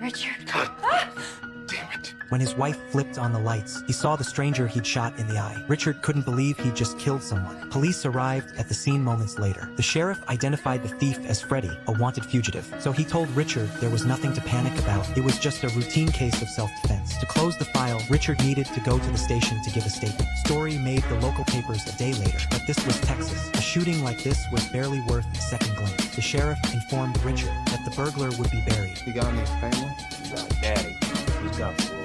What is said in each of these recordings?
Richard. God damn it. When his wife flipped on the lights, he saw the stranger he'd shot in the eye. Richard couldn't believe he'd just killed someone. Police arrived at the scene moments later. The sheriff identified the thief as Freddy, a wanted fugitive. So he told Richard there was nothing to panic about. It was just a routine case of self-defense. To close the file, Richard needed to go to the station to give a statement. Story made the local papers a day later, but this was Texas. A shooting like this was barely worth a second glance. The sheriff informed Richard that the burglar would be buried. You got any family? You got daddy. He's got four.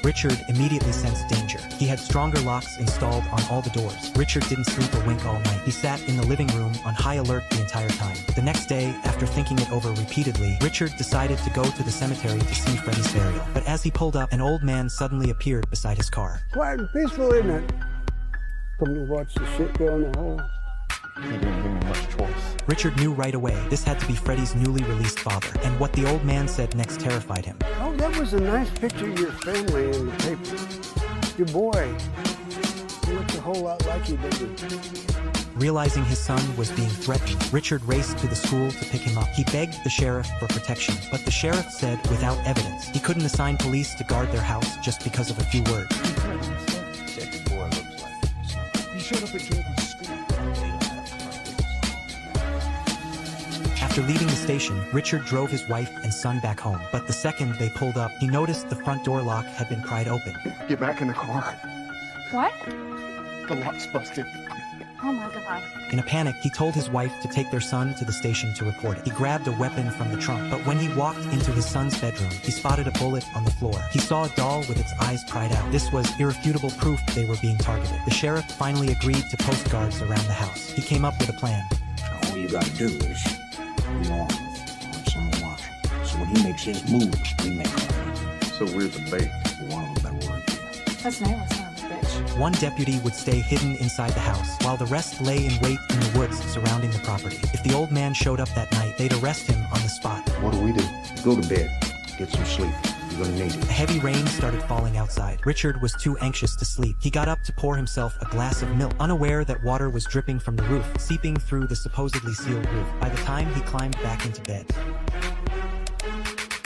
Richard immediately sensed danger. He had stronger locks installed on all the doors. Richard didn't sleep or wink all night. He sat in the living room on high alert the entire time. The next day, after thinking it over repeatedly, Richard decided to go to the cemetery to see Freddy's burial. But as he pulled up, an old man suddenly appeared beside his car. Quiet and peaceful, isn't it? Come to watch the shit go in the hole. He didn't give me much choice. Richard knew right away this had to be Freddy's newly released father, and what the old man said next terrified him. Oh, that was a nice picture of your family in the paper. Your boy. He looks a whole lot like you, doesn't he? Realizing his son was being threatened, Richard raced to the school to pick him up. He begged the sheriff for protection, but the sheriff said without evidence, he couldn't assign police to guard their house just because of a few words. Check the boy looks like. He showed up at Jordan's school. After leaving the station, Richard drove his wife and son back home. But the second they pulled up, he noticed the front door lock had been pried open. Get back in the car. What? The lock's busted. Oh my God. In a panic, he told his wife to take their son to the station to report it. He grabbed a weapon from the trunk, but when he walked into his son's bedroom, he spotted a bullet on the floor. He saw a doll with its eyes pried out. This was irrefutable proof they were being targeted. The sheriff finally agreed to post guards around the house. He came up with a plan. All you gotta do is warn someone. So when he makes his move, we make ours. So we're the bait. One of them better work here. That's nameless, son of a bitch. One deputy would stay hidden inside the house, while the rest lay in wait in the woods surrounding the property. If the old man showed up that night, they'd arrest him on the spot. What do we do? Go to bed. Get some sleep. You're gonna need it. A heavy rain started falling outside. Richard was too anxious to sleep. He got up to pour himself a glass of milk, unaware that water was dripping from the roof, seeping through the supposedly sealed roof. By the time he climbed back into bed,